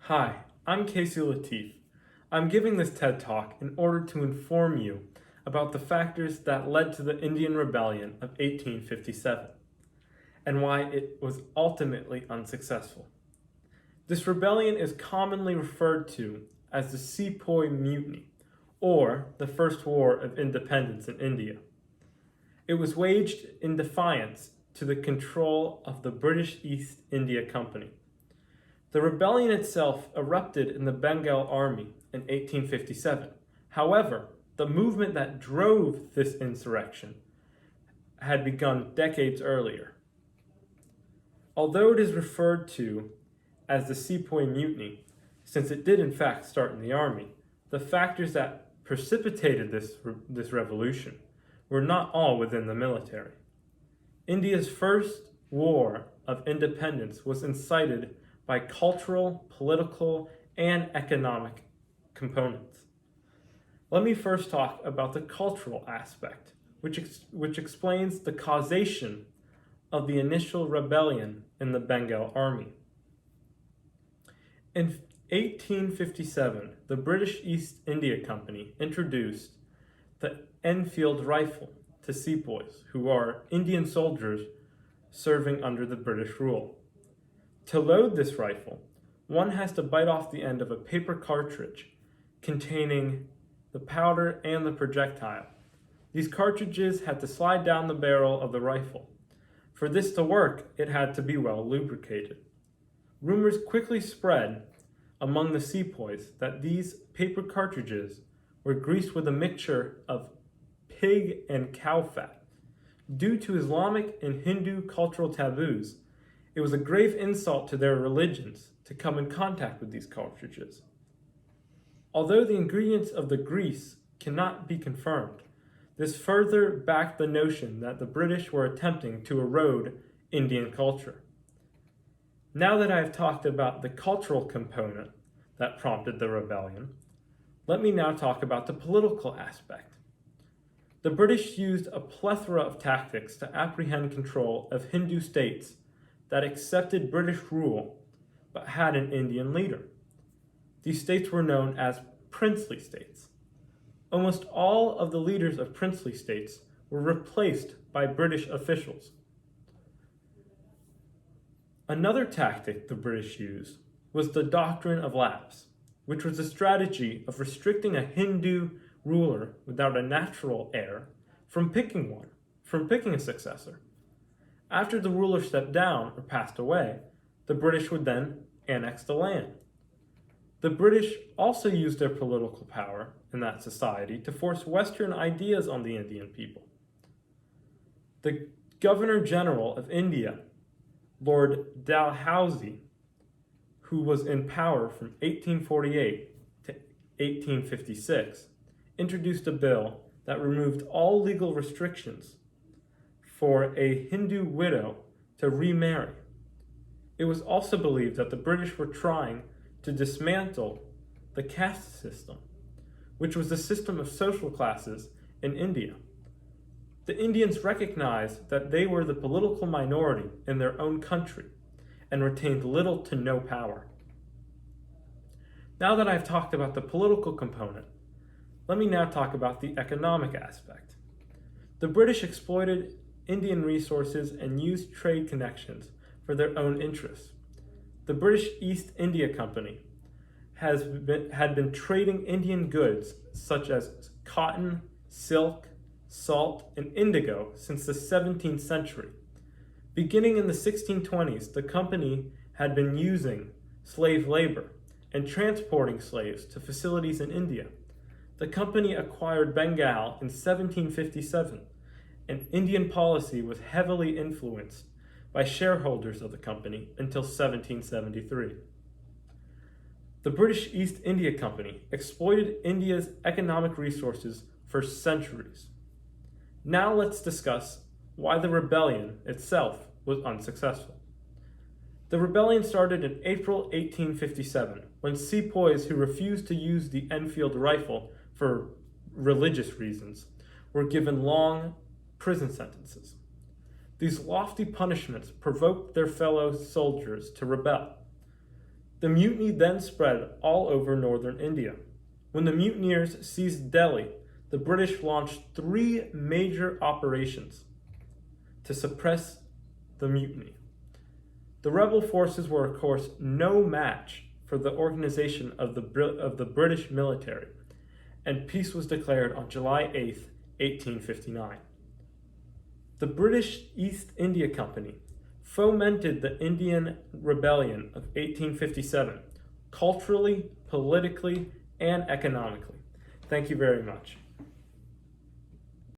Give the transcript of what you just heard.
Hi, I'm LaTeef. I'm giving this TED Talk in order to inform you about the factors that led to the Indian Rebellion of 1857 and why it was ultimately unsuccessful. This rebellion is commonly referred to as the Sepoy Mutiny, or the First War of Independence in India. It was waged in defiance to the control of the British East India Company. The rebellion itself erupted in the Bengal Army in 1857. However, the movement that drove this insurrection had begun decades earlier. Although it is referred to as the Sepoy Mutiny, since it did in fact start in the army, the factors that precipitated this revolution were not all within the military. India's first war of independence was incited by cultural, political, and economic components. Let me first talk about the cultural aspect, which explains the causation of the initial rebellion in the Bengal Army. In 1857, the British East India Company introduced the Enfield rifle to sepoys, who are Indian soldiers serving under the British rule. To load this rifle, one has to bite off the end of a paper cartridge containing the powder and the projectile. These cartridges had to slide down the barrel of the rifle. For this to work, it had to be well lubricated. Rumors quickly spread among the sepoys that these paper cartridges were greased with a mixture of pig and cow fat. Due to Islamic and Hindu cultural taboos, it was a grave insult to their religions to come in contact with these cartridges. Although the ingredients of the grease cannot be confirmed, this further backed the notion that the British were attempting to erode Indian culture. Now that I have talked about the cultural component that prompted the rebellion, let me now talk about the political aspect. The British used a plethora of tactics to apprehend control of Hindu states that accepted British rule but had an Indian leader. These states were known as princely states. Almost all of the leaders of princely states were replaced by British officials. Another tactic the British used was the doctrine of lapse, which was a strategy of restricting a Hindu ruler without a natural heir from picking a successor. After the ruler stepped down or passed away, the British would then annex the land. The British also used their political power in that society to force Western ideas on the Indian people. The Governor General of India, Lord Dalhousie, who was in power from 1848 to 1856, introduced a bill that removed all legal restrictions for a Hindu widow to remarry. It was also believed that the British were trying to dismantle the caste system, which was the system of social classes in India. The Indians recognized that they were the political minority in their own country and retained little to no power. Now that I've talked about the political component, let me now talk about the economic aspect. The British exploited Indian resources and used trade connections for their own interests. The British East India Company had been trading Indian goods such as cotton, silk, salt, and indigo since the 17th century. Beginning in the 1620s, the company had been using slave labor and transporting slaves to facilities in India. The company acquired Bengal in 1757, and Indian policy was heavily influenced by shareholders of the company until 1773. The British East India Company exploited India's economic resources for centuries. Now let's discuss why the rebellion itself was unsuccessful. The rebellion started in April 1857, when sepoys who refused to use the Enfield rifle for religious reasons were given long prison sentences. These lofty punishments provoked their fellow soldiers to rebel. The mutiny then spread all over northern India. When the mutineers seized Delhi, the British launched 3 major operations to suppress the mutiny. The rebel forces were, of course, no match for the organization of the British military, and peace was declared on July 8, 1859. The British East India Company fomented the Indian Rebellion of 1857, culturally, politically, and economically. Thank you very much.